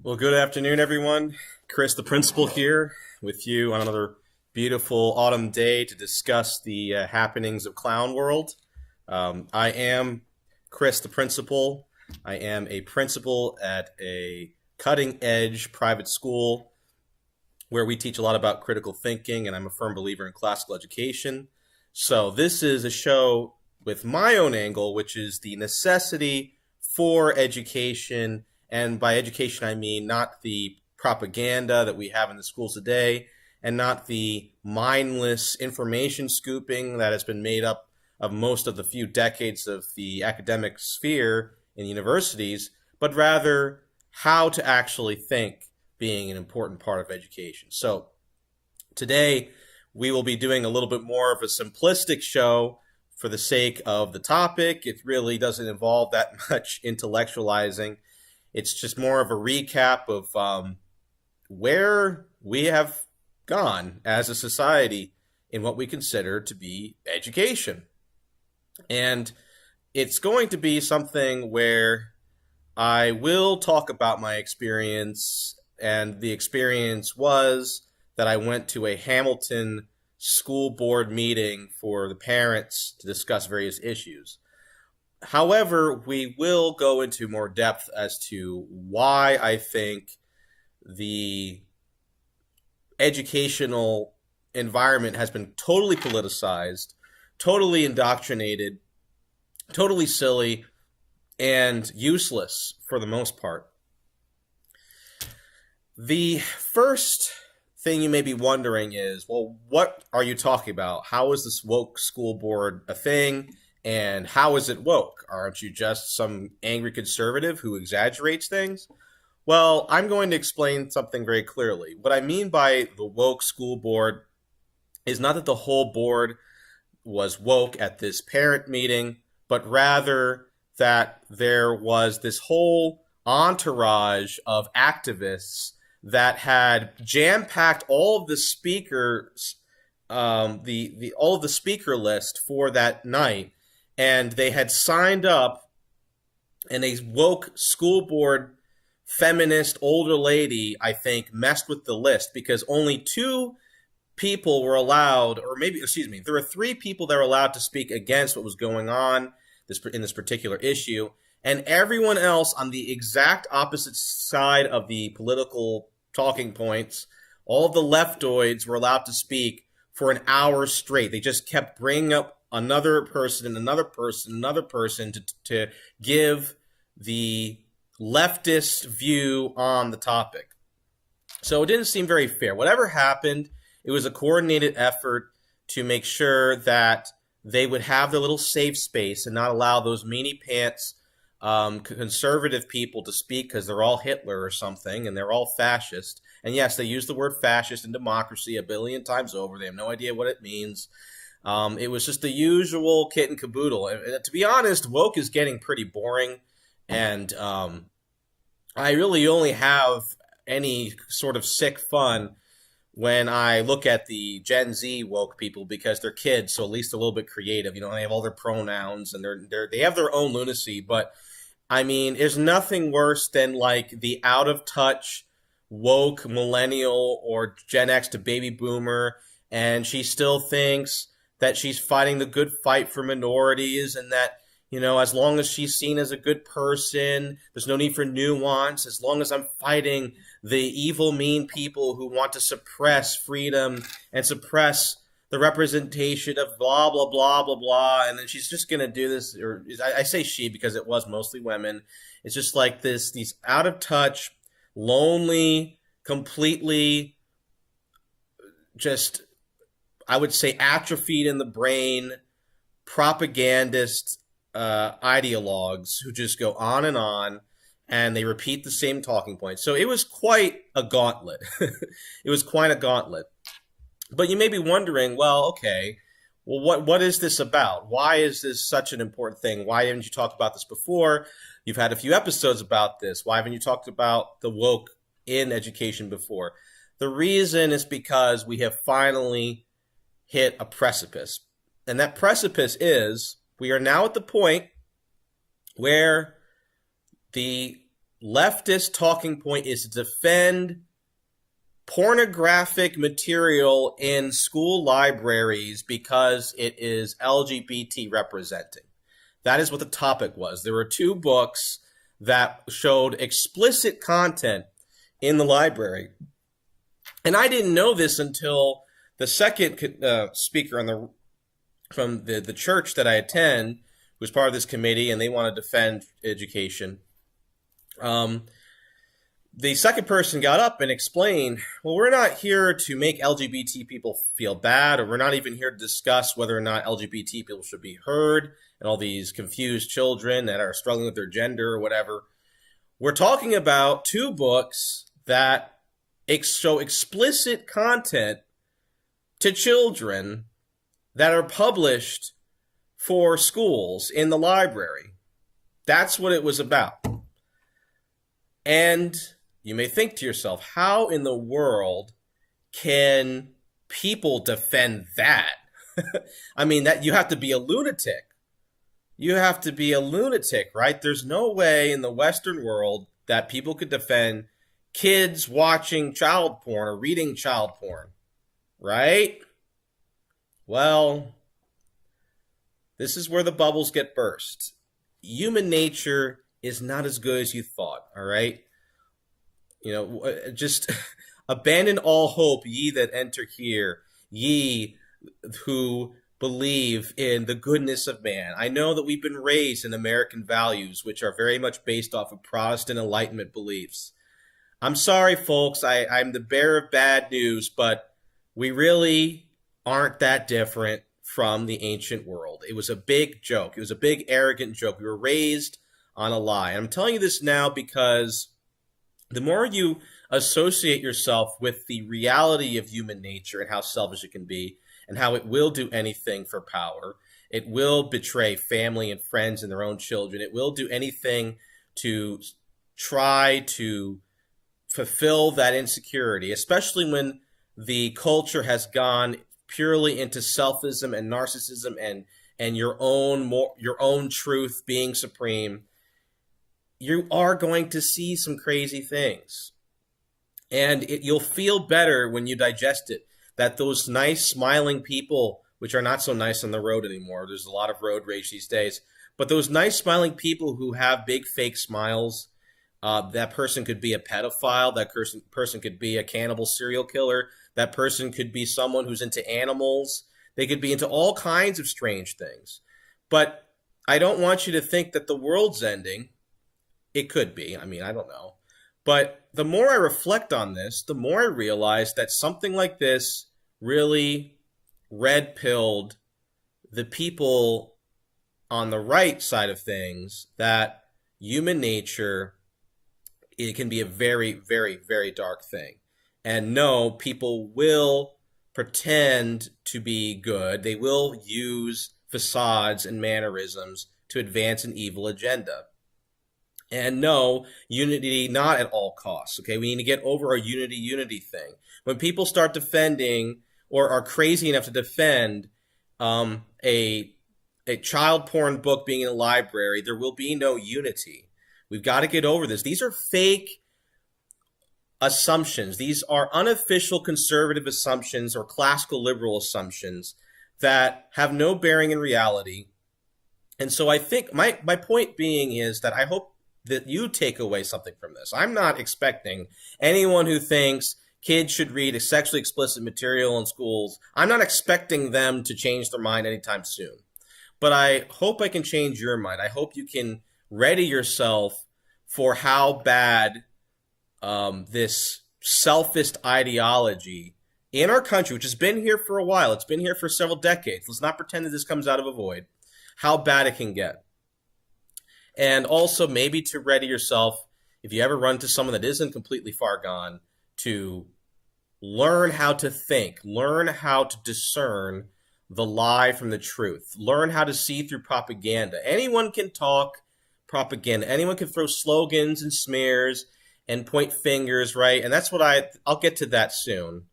Well, good afternoon, everyone. Chris, the principal, here with you on another beautiful autumn day to discuss the happenings of Clown World. I am Chris, the principal. I am a principal at a cutting edge private school where we teach a lot about critical thinking, and I'm a firm believer in classical education. So, this is a show with my own angle, which is the necessity for education. And by education, I mean not the propaganda that we have in the schools today, and not the mindless information scooping that has been made up of most of the few decades of the academic sphere in universities, but rather how to actually think being an important part of education. So today we will be doing a little bit more of a simplistic show for the sake of the topic. It really doesn't involve that much intellectualizing. It's just more of a recap of where we have gone as a society in what we consider to be education. And it's going to be something where I will talk about my experience, and the experience was that I went to a Hamilton school board meeting for the parents to discuss various issues. However, we will go into more depth as to why I think the educational environment has been totally politicized, totally indoctrinated, totally silly, and useless for the most part. The first thing you may be wondering is, well, what are you talking about? How is this woke school board a thing? And how is it woke? Aren't you just some angry conservative who exaggerates things? Well, I'm going to explain something very clearly. What I mean by the woke school board is not that the whole board was woke at this parent meeting, but rather that there was this whole entourage of activists that had jam-packed all of the speakers, the all of the speaker list for that night, and they had signed up, and a woke school board feminist older lady, I think, messed with the list because only two people were allowed, or maybe, excuse me, there were three people that were allowed to speak against what was going on in this particular issue, and everyone else on the exact opposite side of the political talking points, all of the leftoids were allowed to speak for an hour straight. They just kept bringing up another person and another person, another person to give the leftist view on the topic. So it didn't seem very fair. Whatever happened, it was a coordinated effort to make sure that they would have their little safe space and not allow those meanie pants conservative people to speak because they're all Hitler or something and they're all fascist. And yes, they use the word fascist and democracy a billion times over. They have no idea what it means. It was just the usual kit and caboodle. And to be honest, woke is getting pretty boring. And I really only have any sort of sick fun when I look at the Gen Z woke people because they're kids, so at least a little bit creative. You know, they have all their pronouns and they have their own lunacy. But I mean, there's nothing worse than like the out of touch woke millennial or Gen X to baby boomer, and she still thinks that she's fighting the good fight for minorities and that, you know, as long as she's seen as a good person, there's no need for nuance. As long as I'm fighting the evil, mean people who want to suppress freedom and suppress the representation of blah, blah, blah, blah, blah. And then she's just going to do this. Or I say she because it was mostly women. It's just like these out of touch, lonely, completely just, I would say, atrophied in the brain propagandist ideologues who just go on and they repeat the same talking points. So it was quite a gauntlet. It was quite a gauntlet. But you may be wondering, well, okay, well, what is this about? Why is this such an important thing? Why haven't you talked about this before? You've had a few episodes about this. Why haven't you talked about the woke in education before? The reason is because we have finally hit a precipice. And that precipice is we are now at the point where the leftist talking point is to defend pornographic material in school libraries because it is LGBT representing. That is what the topic was. There were two books that showed explicit content in the library. And I didn't know this until the second speaker from the church that I attend was part of this committee, and they want to defend education. The second person got up and explained, well, we're not here to make LGBT people feel bad, or we're not even here to discuss whether or not LGBT people should be heard, and all these confused children that are struggling with their gender or whatever. We're talking about two books that show explicit content to children that are published for schools in the library. That's what it was about. And you may think to yourself, how in the world can people defend that? I mean, that you have to be a lunatic. You have to be a lunatic, right? There's no way in the Western world that people could defend kids watching child porn or reading child porn, right? Well, this is where the bubbles get burst. Human nature is not as good as you thought, all right? You know, just abandon all hope, ye that enter here, ye who believe in the goodness of man. I know that we've been raised in American values, which are very much based off of Protestant Enlightenment beliefs. I'm sorry, folks, I'm the bearer of bad news, but we really aren't that different from the ancient world. It was a big joke. It was a big, arrogant joke. We were raised on a lie. And I'm telling you this now because the more you associate yourself with the reality of human nature and how selfish it can be and how it will do anything for power, it will betray family and friends and their own children. It will do anything to try to fulfill that insecurity, especially when the culture has gone purely into selfism and narcissism and your own truth being supreme. You are going to see some crazy things. And you'll feel better when you digest it, that those nice smiling people, which are not so nice on the road anymore, there's a lot of road rage these days, but those nice smiling people who have big fake smiles, that person could be a pedophile, that person could be a cannibal serial killer, that person could be someone who's into animals, they could be into all kinds of strange things. But I don't want you to think that the world's ending. It could be. I mean, I don't know. But the more I reflect on this, the more I realize that something like this really red-pilled the people on the right side of things, that human nature, it can be a very, very, very dark thing. And no, people will pretend to be good. They will use facades and mannerisms to advance an evil agenda. And no, unity not at all costs, okay? We need to get over our unity thing. When people start defending or are crazy enough to defend a child porn book being in a library, there will be no unity. We've got to get over this. These are fake assumptions. These are unofficial conservative assumptions or classical liberal assumptions that have no bearing in reality. And so I think my point being is that I hope that you take away something from this. I'm not expecting anyone who thinks kids should read a sexually explicit material in schools, I'm not expecting them to change their mind anytime soon. But I hope I can change your mind. I hope you can ready yourself for how bad this selfist ideology in our country, which has been here for a while, it's been here for several decades. Let's not pretend that this comes out of a void, how bad it can get. And also maybe to ready yourself, if you ever run into someone that isn't completely far gone, to learn how to think, learn how to discern the lie from the truth, learn how to see through propaganda. Anyone can talk propaganda. Anyone can throw slogans and smears and point fingers, right? And that's what I'll get to that soon.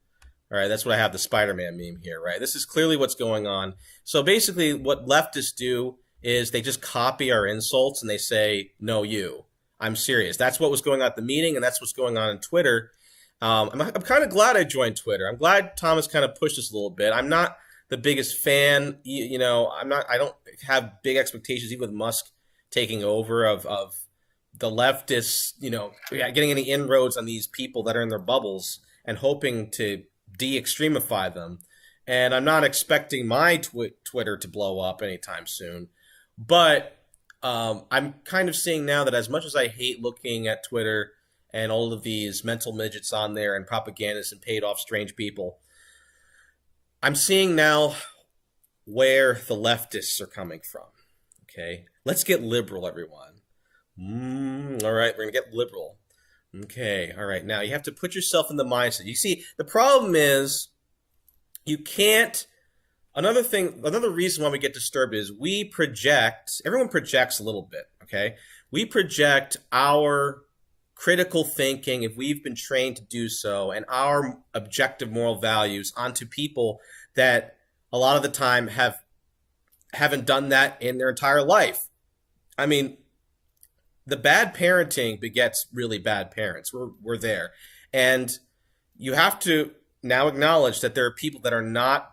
All right, that's what I have the Spider-Man meme here, right? This is clearly what's going on. So basically what leftists do is they just copy our insults and they say, no, you. I'm serious. That's what was going on at the meeting, and that's what's going on Twitter. I'm kind of glad I joined Twitter. I'm glad Thomas kind of pushed us a little bit. I'm not the biggest fan. I'm not. I don't have big expectations, even with Musk taking over of the leftists. Getting any inroads on these people that are in their bubbles and hoping to de-extremify them. And I'm not expecting my Twitter to blow up anytime soon. But I'm kind of seeing now that as much as I hate looking at Twitter and all of these mental midgets on there and propagandists and paid off strange people, I'm seeing now where the leftists are coming from. Okay, let's get liberal, everyone. All right, we're going to get liberal. Okay, all right. Now you have to put yourself in the mindset. You see, the problem is you can't. Another reason why we get disturbed is everyone projects a little bit, okay? We project our critical thinking, if we've been trained to do so, and our objective moral values onto people that a lot of the time haven't done that in their entire life. I mean, the bad parenting begets really bad parents. We're there. And you have to now acknowledge that there are people that are not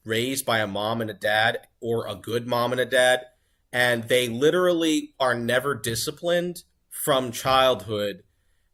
raised by a mom and a dad, or a good mom and a dad, and they literally are never disciplined from childhood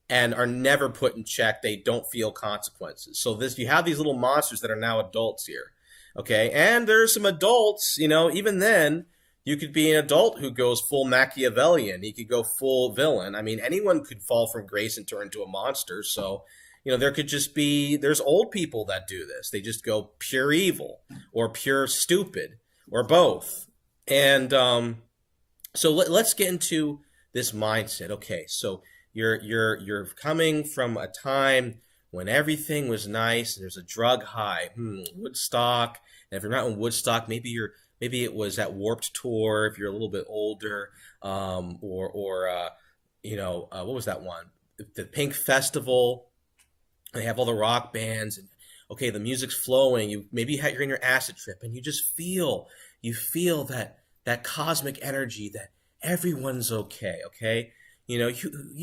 and are never put in check. They don't feel consequences. So you have these little monsters that are now adults here. Okay. And there's some adults, even then you could be an adult who goes full Machiavellian. He could go full villain. I mean, anyone could fall from grace and turn into a monster. So, there could just there's old people that do this. They just go pure evil or pure stupid or both. And so let's get into this mindset. Okay, so you're coming from a time when everything was nice and there's a drug high. Woodstock. And if you're not in Woodstock, maybe it was at Warped Tour if you're a little bit older, what was that one? The Pink Festival. They have all the rock bands, and okay, the music's flowing. You're in your acid trip, and you feel that cosmic energy that everyone's okay. Okay, you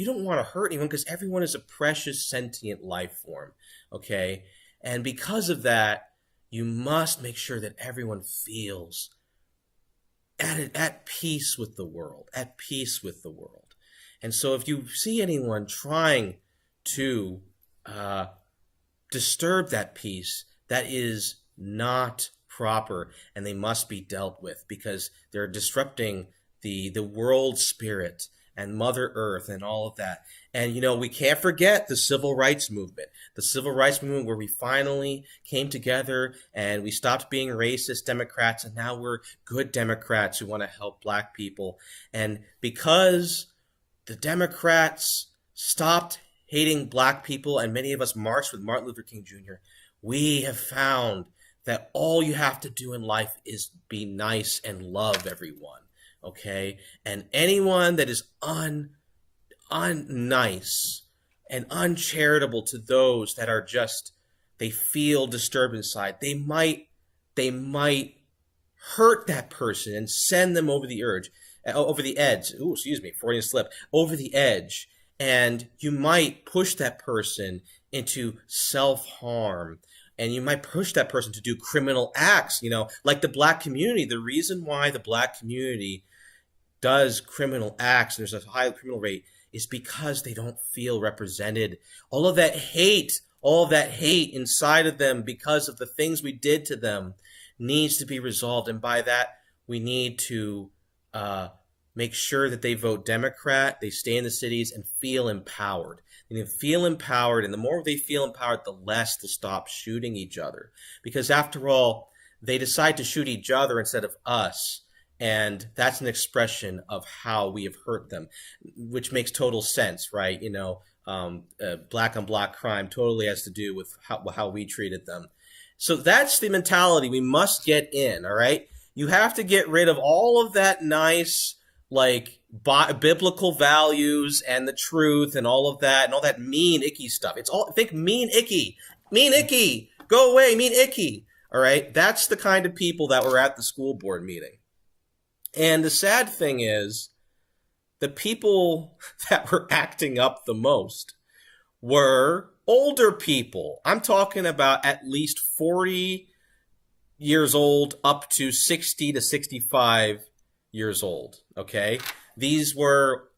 don't want to hurt anyone because everyone is a precious sentient life form. Okay, and because of that, you must make sure that everyone feels at peace with the world, And so if you see anyone trying to disturb that peace, that is not proper, and they must be dealt with because they're disrupting the world spirit and Mother Earth and all of that. And we can't forget the civil rights movement. The civil rights movement where we finally came together and we stopped being racist Democrats, and now we're good Democrats who want to help black people. And because the Democrats stopped hating black people, and many of us marched with Martin Luther King Jr., we have found that all you have to do in life is be nice and love everyone, okay? And anyone that is unnice and uncharitable to those that are just, they feel disturbed inside, they might hurt that person and send them over the edge. Ooh, excuse me, Freudian slip. Over the edge. And you might push that person into self-harm, and you might push that person to do criminal acts, like the black community. The reason why the black community does criminal acts, there's a high criminal rate, is because they don't feel represented. All of that hate inside of them because of the things we did to them needs to be resolved. And by that, we need to make sure that they vote Democrat, they stay in the cities, and feel empowered. They need to feel empowered, and the more they feel empowered, the less they'll stop shooting each other. Because after all, they decide to shoot each other instead of us, and that's an expression of how we have hurt them, which makes total sense, right? Black on black crime totally has to do with how we treated them. So that's the mentality we must get in, all right? You have to get rid of all of that nice, biblical values and the truth and all of that mean, icky stuff. Think mean, icky, go away, mean, icky. All right. That's the kind of people that were at the school board meeting. And the sad thing is the people that were acting up the most were older people. I'm talking about at least 40 years old up to 60 to 65 years old. Okay. These were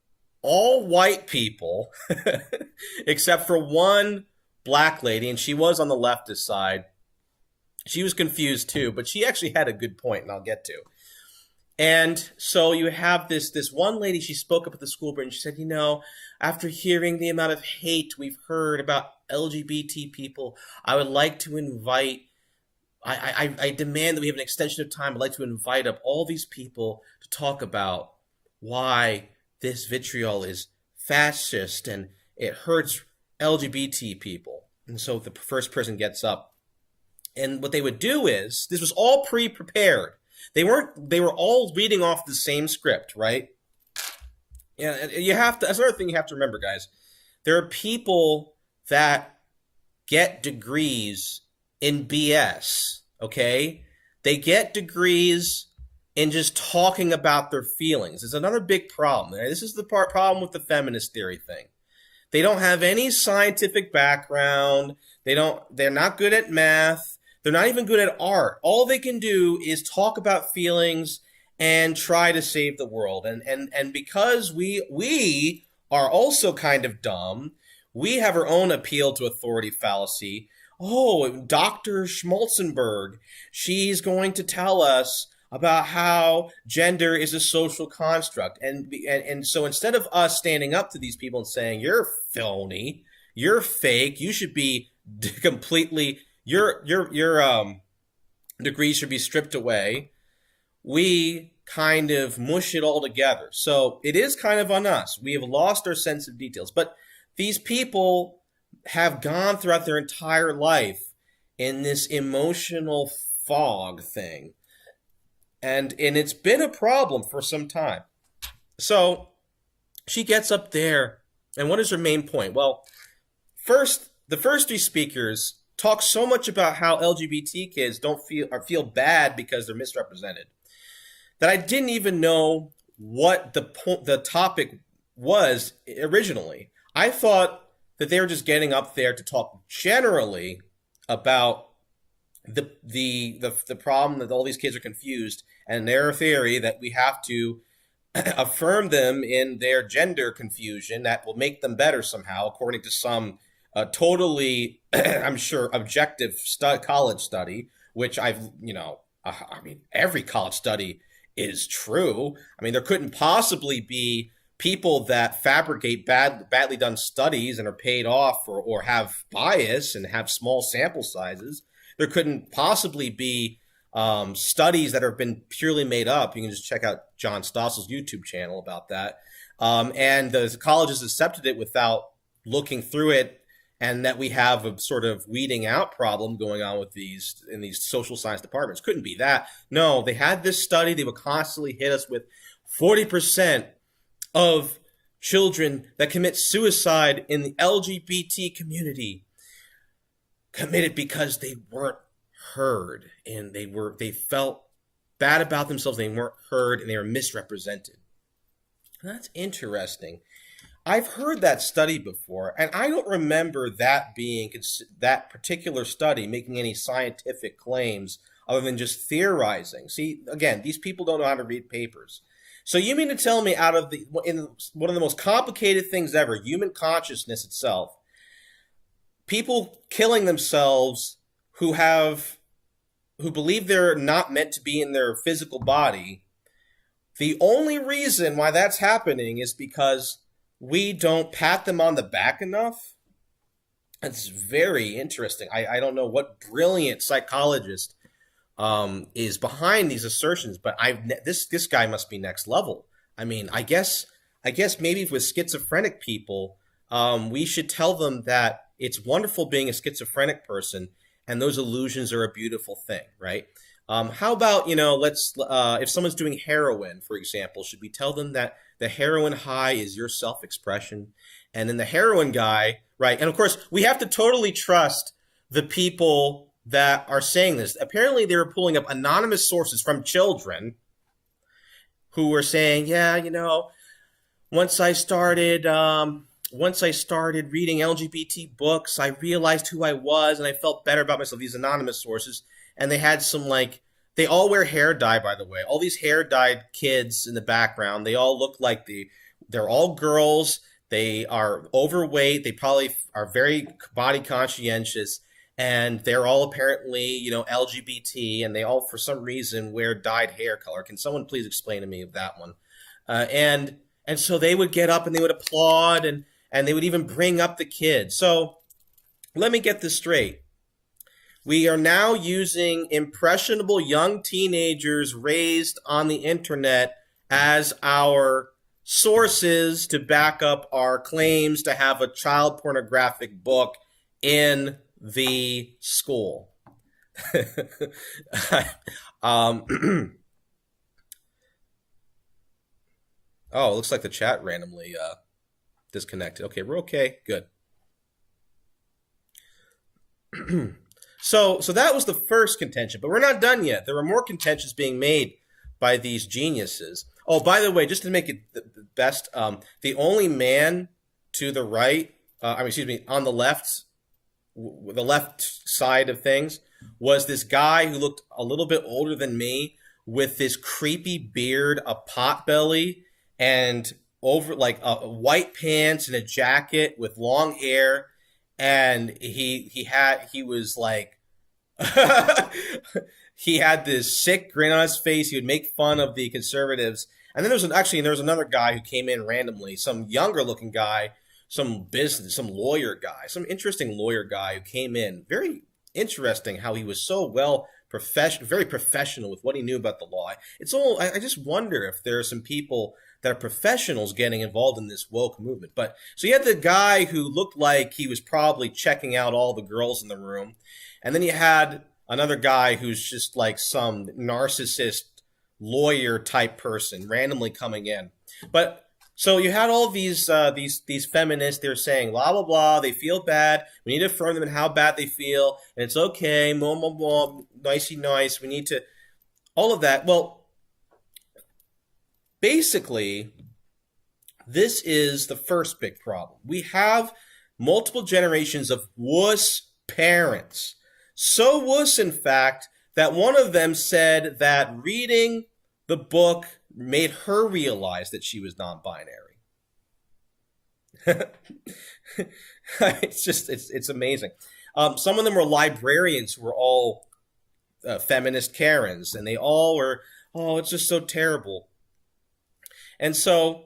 all white people, except for one black lady, and she was on the leftist side. She was confused too, but she actually had a good point, and I'll get to. And so you have this one lady, she spoke up at the school board and she said, after hearing the amount of hate we've heard about LGBT people, I would like to invite, I demand that we have an extension of time. I'd like to invite up all these people to talk about why this vitriol is fascist and it hurts LGBT people. And so the first person gets up. And what they would do is, this was all pre-prepared. They were all reading off the same script, right? Yeah, you have to, that's another thing you have to remember, guys. There are people that get degrees in BS, okay? They get degrees in just talking about their feelings. It's another big problem. This is the problem with the feminist theory thing. They don't have any scientific background. They're not good at math. They're not even good at art. All they can do is talk about feelings and try to save the world. And because we are also kind of dumb, we have our own appeal to authority fallacy. Oh, Dr. Schmalzenberg, she's going to tell us about how gender is a social construct. And so instead of us standing up to these people and saying, you're phony, you're fake, you should be completely... Your degree should be stripped away. We kind of mush it all together. So it is kind of on us. We have lost our sense of details. But these people have gone throughout their entire life in this emotional fog thing. And it's been a problem for some time. So she gets up there, and what is her main point? Well, the first three speakers talk so much about how LGBT kids don't feel bad because they're misrepresented that I didn't even know what the topic was originally. I thought that they were just getting up there to talk generally about the problem that all these kids are confused, and their theory that we have to affirm them in their gender confusion that will make them better somehow, according to some totally, I'm sure, objective college study, which I mean, every college study is true. I mean, there couldn't possibly be people that fabricate badly done studies and are paid off or have bias and have small sample sizes. There couldn't possibly be studies that have been purely made up. You can just check out John Stossel's YouTube channel about that. And the colleges accepted it without looking through it, and that we have a sort of weeding out problem going on with these in these social science departments. Couldn't be that. No, they had this study. They would constantly hit us with 40% of children that commit suicide in the LGBT community committed because they weren't heard, and they felt bad about themselves. They weren't heard, and they were misrepresented. That's interesting. I've heard that study before, and I don't remember that particular study making any scientific claims other than just theorizing. See, again, these people don't know how to read papers. So you mean to tell me in one of the most complicated things ever, human consciousness itself, people killing themselves who believe they're not meant to be in their physical body, the only reason why that's happening is because we don't pat them on the back enough? It's very interesting. I don't know what brilliant psychologist is behind these assertions, but this guy must be next level. I mean, I guess maybe with schizophrenic people, we should tell them that it's wonderful being a schizophrenic person, and those illusions are a beautiful thing, right? How about, if someone's doing heroin, for example, should we tell them that the heroin high is your self-expression? And then the heroin guy, right? And of course, we have to totally trust the people that are saying this. Apparently, they were pulling up anonymous sources from children who were saying, yeah, once I started reading LGBT books, I realized who I was and I felt better about myself. These anonymous sources, and they had some like they all wear hair dye, by the way. All these hair dyed kids in the background. They all look like they're all girls. They are overweight. They probably are very body conscientious, and they're all apparently, LGBT, and they all, for some reason, wear dyed hair color. Can someone please explain to me that one? And so they would get up and they would applaud, and they would even bring up the kids. So let me get this straight. We are now using impressionable young teenagers raised on the internet as our sources to back up our claims to have a child pornographic book in the school. um, oh, it looks like the chat randomly disconnected. Okay, we're okay. Good. So that was the first contention, but we're not done yet. There were more contentions being made by these geniuses. Oh, by the way, just to make it the best, the only man to the right, on the left side of things, was this guy who looked a little bit older than me with this creepy beard, a pot belly, and over like white pants and a jacket with long hair. And he was like, he had this sick grin on his face. He would make fun of the conservatives. And then there was another guy who came in randomly, some younger looking guy, some lawyer guy, some interesting lawyer guy who came in. Very interesting how he was so very professional with what he knew about the law. I just wonder if there are some people that are professionals getting involved in this woke movement. But so you had the guy who looked like he was probably checking out all the girls in the room. And then you had another guy who's just like some narcissist lawyer type person randomly coming in. But so you had all these feminists. They're saying blah blah blah. They feel bad. We need to affirm them in how bad they feel, and it's okay. Blah blah blah. Nicey nice. We need to all of that. Well, basically, this is the first big problem. We have multiple generations of wuss parents. So wuss, in fact, that one of them said that reading the book made her realize that she was non-binary. It's amazing. Some of them were librarians who were all feminist Karens, and they all were, oh, it's just so terrible. And so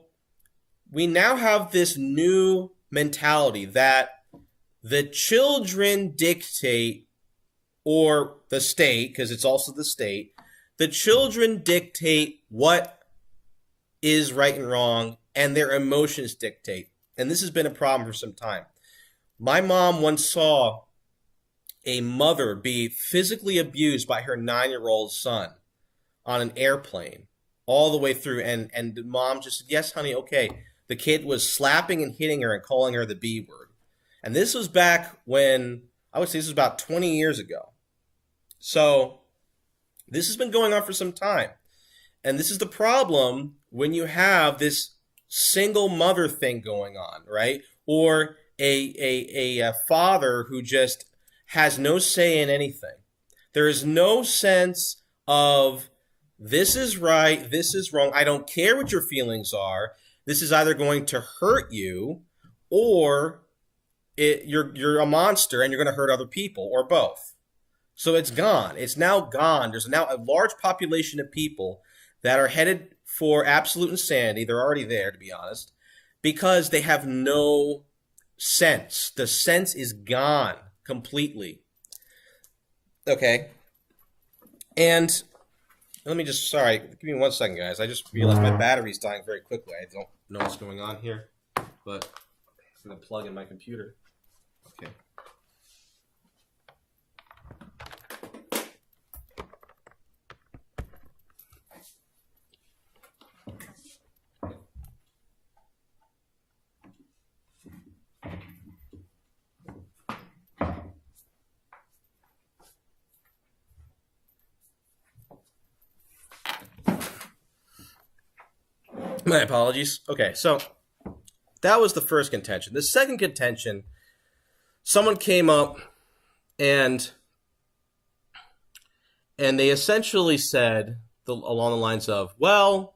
we now have this new mentality that the children dictate, or the state, because it's also the state, the children dictate what is right and wrong, and their emotions dictate. And this has been a problem for some time. My mom once saw a mother be physically abused by her 9-year-old son on an airplane all the way through. And the mom just said, yes, honey, okay. The kid was slapping and hitting her and calling her the B word. And this was back when, I would say this was about 20 years ago. So this has been going on for some time. And this is the problem when you have this single mother thing going on, right? Or a father who just has no say in anything. There is no sense of this is right, this is wrong. I don't care what your feelings are. This is either going to hurt you, or you're a monster and you're going to hurt other people, or both. So it's gone. It's now gone. There's now a large population of people that are headed for absolute insanity. They're already there, to be honest, because they have no sense. The sense is gone completely. Okay. And let me just, sorry, give me 1 second, guys. I just realized my battery's dying very quickly. I don't know what's going on here, but I'm going to plug in my computer. Okay. My apologies. Okay, so That was the first contention. The second contention, someone came up and they essentially said along the lines of, well,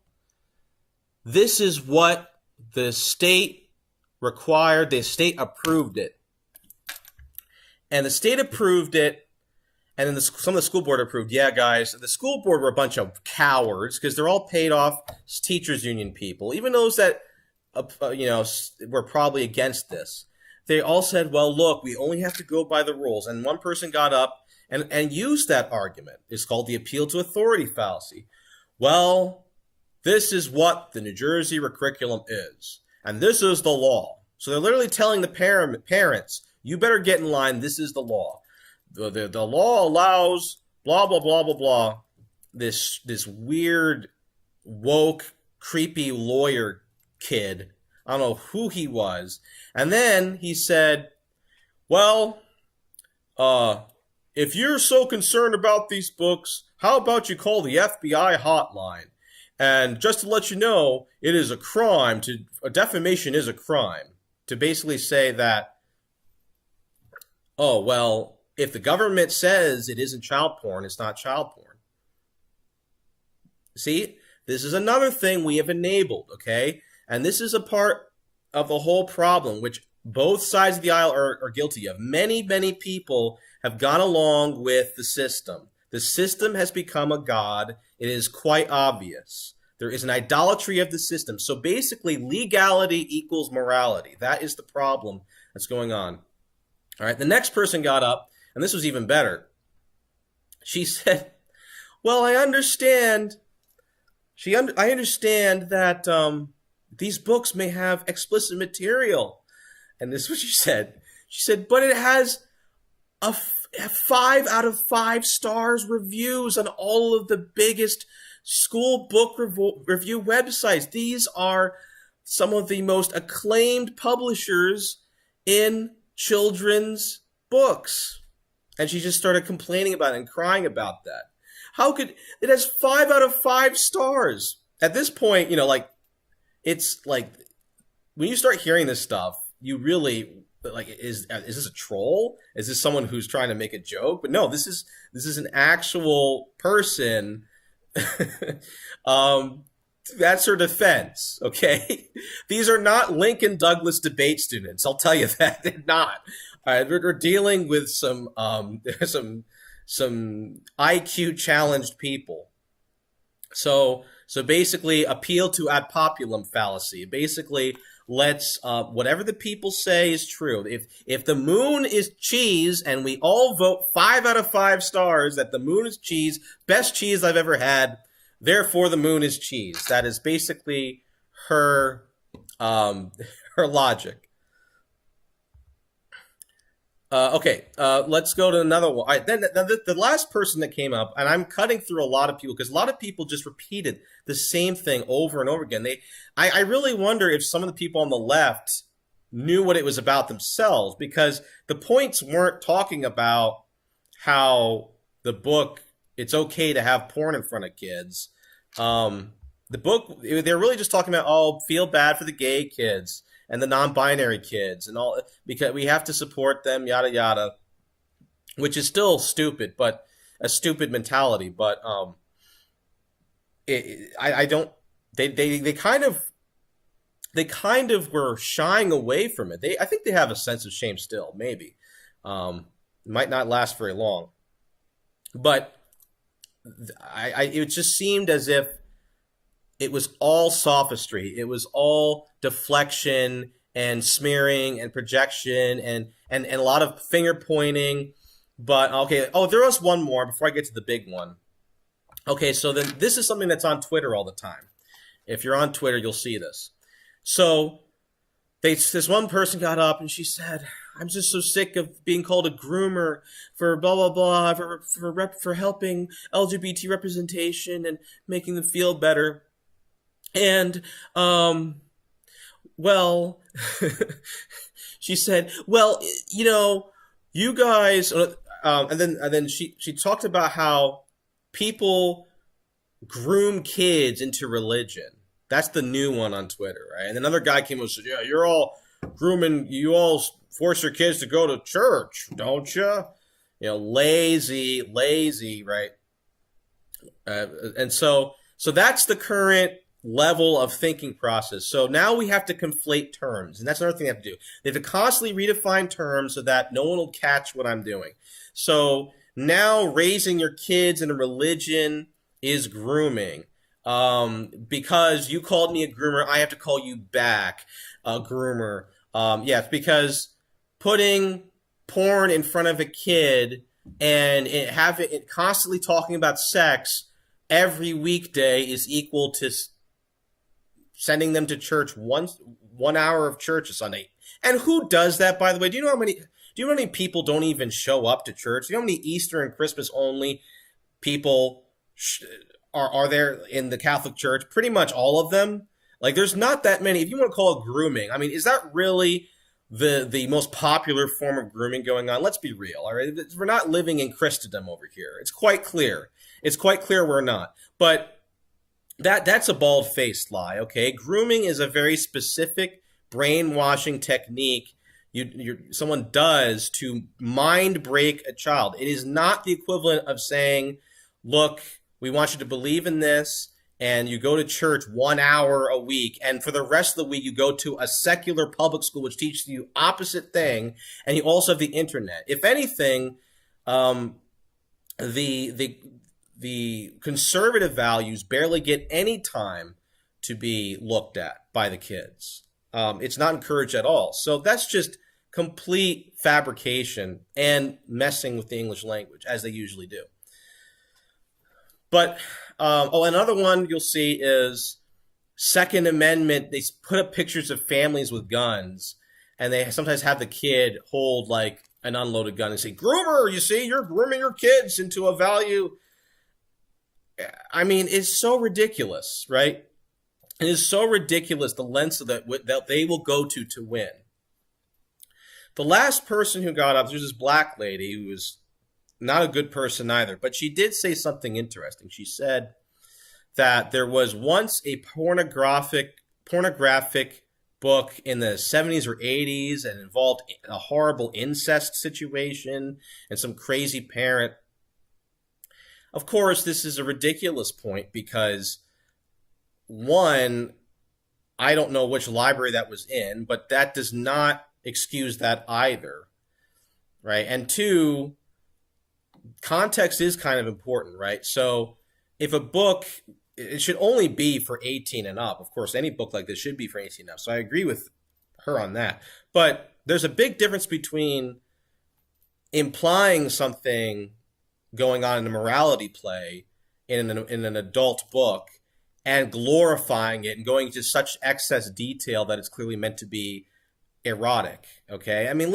this is what the state required. The state approved it. And the state approved it, and then some of the school board approved. Yeah, guys, the school board were a bunch of cowards because they're all paid off teachers union people. Even those that, were probably against this. They all said, well, look, we only have to go by the rules. And one person got up and used that argument. It's called the appeal to authority fallacy. Well, this is what the New Jersey curriculum is, and this is the law. So they're literally telling the parents, you better get in line. This is the law. The law allows blah, blah, blah, blah, blah. This weird, woke, creepy lawyer kid. I don't know who he was. And then he said, well, if you're so concerned about these books, how about you call the FBI hotline? And just to let you know, it is a crime defamation is a crime. To basically say that, oh, well, if the government says it isn't child porn, it's not child porn. See, this is another thing we have enabled, okay? And this is a part of the whole problem, which both sides of the aisle are guilty of. Many, many people have gone along with the system. The system has become a god. It is quite obvious. There is an idolatry of the system. So basically, legality equals morality. That is the problem that's going on. All right, the next person got up, and this was even better. She said, well, I understand. I understand that these books may have explicit material. And this is what she said. She said, but it has a 5 out of 5 stars reviews on all of the biggest school book review websites. These are some of the most acclaimed publishers in children's books. And she just started complaining about it and crying about that. How could it has 5 out of 5 stars? At this point, it's like when you start hearing this stuff, you really is this a troll? Is this someone who's trying to make a joke? But no, this is an actual person. That's her defense, okay? These are not Lincoln Douglas debate students. I'll tell you that. They're not. We're dealing with some IQ challenged people. So basically, appeal to ad populum fallacy. Basically, let's whatever the people say is true. If the moon is cheese and we all vote 5 out of 5 stars that the moon is cheese, best cheese I've ever had, therefore the moon is cheese. That is basically her logic. Okay, let's go to another one. All right, then the last person that came up, and I'm cutting through a lot of people because a lot of people just repeated the same thing over and over again. I really wonder if some of the people on the left knew what it was about themselves, because the points weren't talking about how the book, it's okay to have porn in front of kids. The book, they're really just talking about, oh, feel bad for the gay kids and the non-binary kids and all, because we have to support them, yada, yada, which is still stupid, but a stupid mentality. But I don't, they kind of were shying away from it. I think they have a sense of shame still, maybe. It might not last very long. But it just seemed as if it was all sophistry. It was all deflection and smearing and projection and a lot of finger pointing. But okay, there was one more before I get to the big one. Okay, so then this is something that's on Twitter all the time. If you're on Twitter, you'll see this. So this one person got up and she said, I'm just so sick of being called a groomer for blah, blah, blah, for helping LGBT representation and making them feel better. And, well, she said, well, you guys, and then she talked about how people groom kids into religion. That's the new one on Twitter, right? And another guy came and said, "Yeah, you're all grooming. You all force your kids to go to church, don't you? You know, lazy, right?" And so that's the current level of thinking process. So now we have to conflate terms, and that's another thing they have to do. They have to constantly redefine terms so that no one will catch what I'm doing. So now raising your kids in a religion is grooming. Because you called me a groomer, I have to call you back a groomer. It's because putting porn in front of a kid and it constantly talking about sex every weekday is equal to sending them to church 1 hour of church a Sunday. And who does that, by the way? Do you know how many people don't even show up to church? Do you know how many Easter and Christmas only people are there in the Catholic Church? Pretty much all of them. Like, there's not that many. If you want to call it grooming, I mean, is that really the most popular form of grooming going on? Let's be real, all right? We're not living in Christendom over here. It's quite clear. It's quite clear we're not. But that's a bald-faced lie, okay? Grooming is a very specific brainwashing technique someone does to mind break a child. It is not the equivalent of saying, look, we want you to believe in this, and you go to church 1 hour a week, and for the rest of the week you go to a secular public school which teaches you opposite thing, and you also have the internet. If anything, the conservative values barely get any time to be looked at by the kids. It's not encouraged at all. So that's just complete fabrication and messing with the English language, as they usually do. But, another one you'll see is Second Amendment. They put up pictures of families with guns, and they sometimes have the kid hold like an unloaded gun and say, "Groomer, you see, you're grooming your kids into a value." I mean, it's so ridiculous, right? It is so ridiculous the lengths that they will go to win. The last person who got up, there's this black lady who was not a good person either, but she did say something interesting. She said that there was once a pornographic book in the 70s or 80s and involved a horrible incest situation and some crazy parent. Of course, this is a ridiculous point because, one, I don't know which library that was in, but that does not excuse that either, right? And two, context is kind of important, right? So if a book, it should only be for 18 and up. Of course, any book like this should be for 18 and up. So I agree with her on that. But there's a big difference between implying something going on in a morality play in an adult book and glorifying it and going into such excess detail that it's clearly meant to be erotic. Okay, I mean,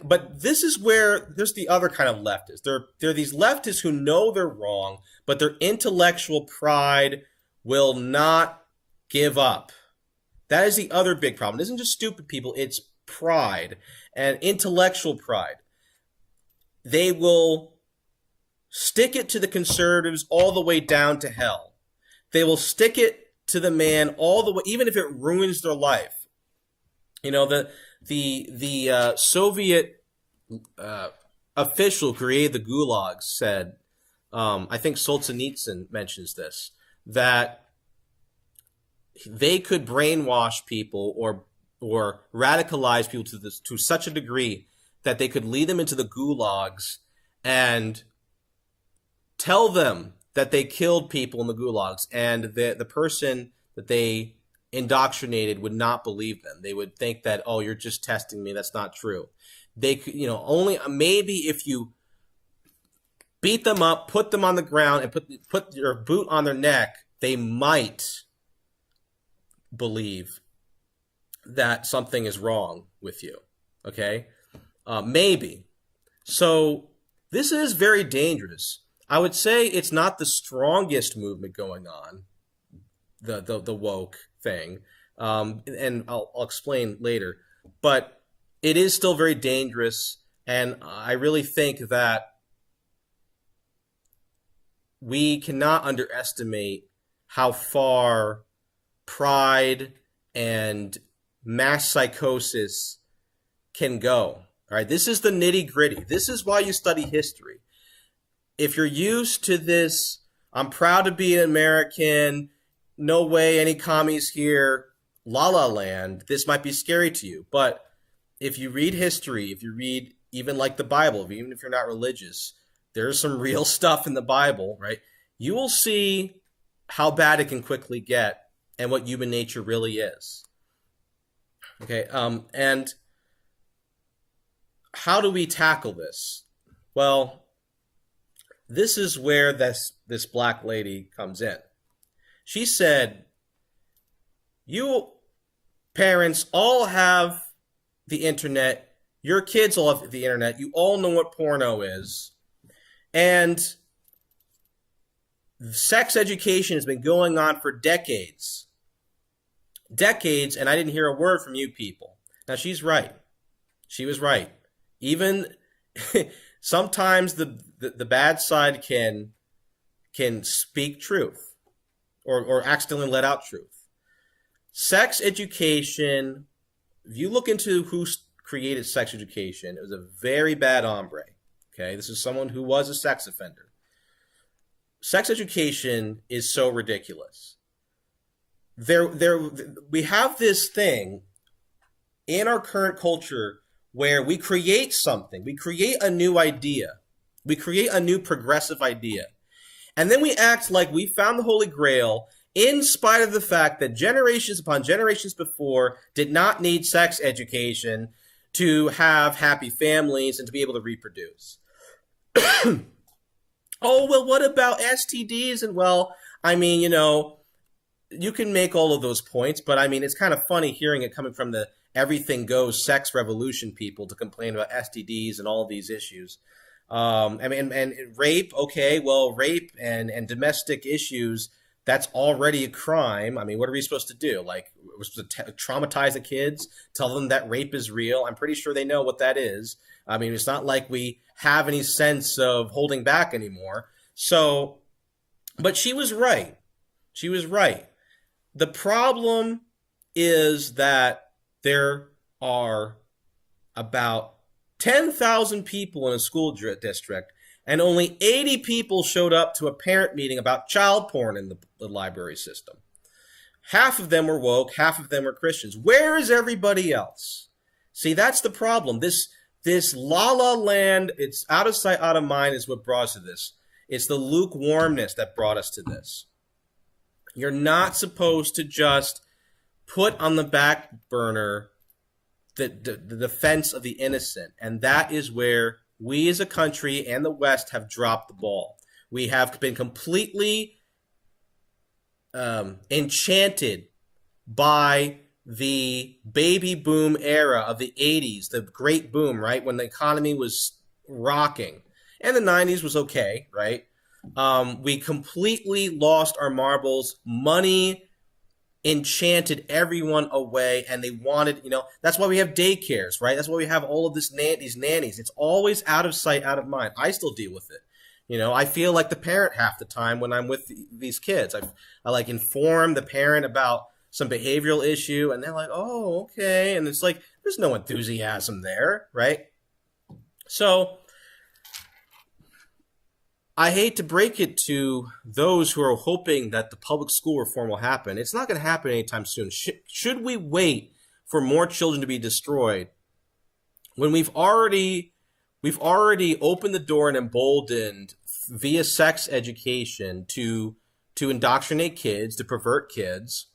but this is where there's the other kind of leftists. There are these leftists who know they're wrong, but their intellectual pride will not give up. That is the other big problem. It isn't just stupid people, it's pride and intellectual pride. They will stick it to the conservatives all the way down to hell. They will stick it to the man all the way, even if it ruins their life. You know, the Soviet official who created the gulags said, I think Solzhenitsyn mentions this, that they could brainwash people or radicalize people to such a degree that they could lead them into the gulags and tell them that they killed people in the gulags, and the person that they indoctrinated would not believe them. They would think that, oh, you're just testing me. That's not true. They could, only maybe if you beat them up, put them on the ground, and put your boot on their neck, they might believe that something is wrong with you. Okay? Maybe. So this is very dangerous. I would say it's not the strongest movement going on, the woke thing, and I'll explain later. But it is still very dangerous, and I really think that we cannot underestimate how far pride and mass psychosis can go. All right, this is the nitty gritty. This is why you study history. If you're used to this, I'm proud to be an American, no way any commies here, la la land, this might be scary to you. But if you read history, if you read even like the Bible, even if you're not religious, there's some real stuff in the Bible, right? You will see how bad it can quickly get and what human nature really is. Okay, and how do we tackle this? Well, this is where this black lady comes in. She said, you parents all have the internet. Your kids all have the internet. You all know what porno is. And sex education has been going on for decades. Decades, and I didn't hear a word from you people. Now, she's right. She was right. Even sometimes the bad side can speak truth or accidentally let out truth. Sex education, if you look into who created sex education, it was a very bad hombre. Okay, this is someone who was a sex offender. Sex education is so ridiculous. We have this thing in our current culture where we create something, we create a new idea, we create a new progressive idea, and then we act like we found the Holy Grail in spite of the fact that generations upon generations before did not need sex education to have happy families and to be able to reproduce. Oh, well, what about STDs? And well, I mean, you can make all of those points, but I mean, it's kind of funny hearing it coming from the everything goes sex revolution people to complain about STDs and all of these issues. I mean, and rape, okay, well, rape and domestic issues, that's already a crime. I mean, what are we supposed to do? Like, we're supposed to traumatize the kids, tell them that rape is real. I'm pretty sure they know what that is. I mean, it's not like we have any sense of holding back anymore. So, but she was right. She was right. The problem is that there are about 10,000 people in a school district, and only 80 people showed up to a parent meeting about child porn in the library system. Half of them were woke, half of them were Christians. Where is everybody else? See, that's the problem. This la la land, it's out of sight, out of mind is what brought us to this. It's the lukewarmness that brought us to this. You're not supposed to just put on the back burner the defense of the innocent. And that is where we as a country and the West have dropped the ball. We have been completely enchanted by the baby boom era of the 80s, the great boom, right? When the economy was rocking. And the 90s was okay, right? We completely lost our marbles. Money enchanted everyone away, and they wanted, that's why we have daycares, right? That's why we have all of these nannies. It's always out of sight, out of mind. I still deal with it. I feel like the parent half the time when I'm with these kids. I like inform the parent about some behavioral issue, and they're like, oh, okay. And it's like, there's no enthusiasm there, right? So I hate to break it to those who are hoping that the public school reform will happen. It's not going to happen anytime soon. Should we wait for more children to be destroyed when we've already opened the door and emboldened via sex education to indoctrinate kids, to pervert kids?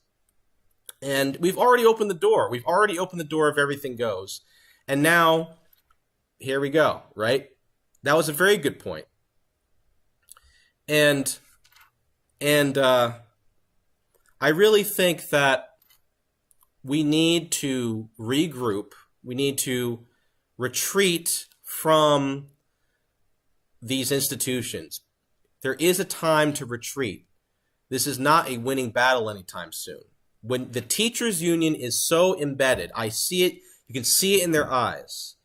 And we've already opened the door. We've already opened the door of everything goes. And now, here we go, right? That was a very good point. And I really think that we need to regroup. We need to retreat from these institutions. There is a time to retreat. This is not a winning battle anytime soon. When the teachers' union is so embedded, I see it, you can see it in their eyes.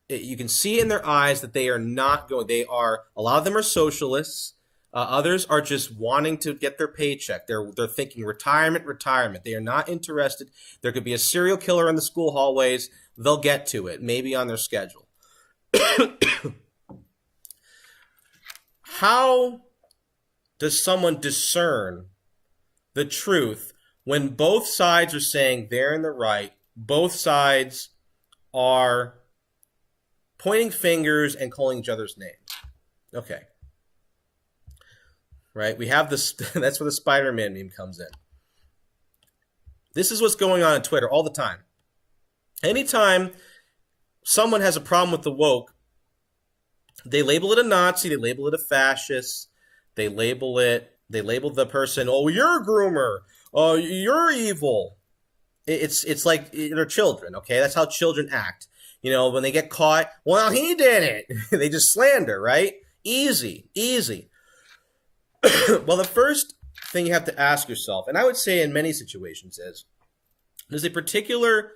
You can see in their eyes that they are not going, a lot of them are socialists. Others are just wanting to get their paycheck. They're thinking retirement, retirement. They are not interested. There could be a serial killer in the school hallways. They'll get to it, maybe on their schedule. How does someone discern the truth when both sides are saying they're in the right, both sides are pointing fingers and calling each other's names? Okay. Right? We have this, that's where the Spider-Man meme comes in. This is what's going on Twitter all the time. Anytime someone has a problem with the woke, they label it a Nazi, they label it a fascist, they label the person, oh, you're a groomer, oh, you're evil. It's like they're children, okay? That's how children act. You know, when they get caught, well, he did it. They just slander, right? Easy. Well, the first thing you have to ask yourself, and I would say in many situations is, does a particular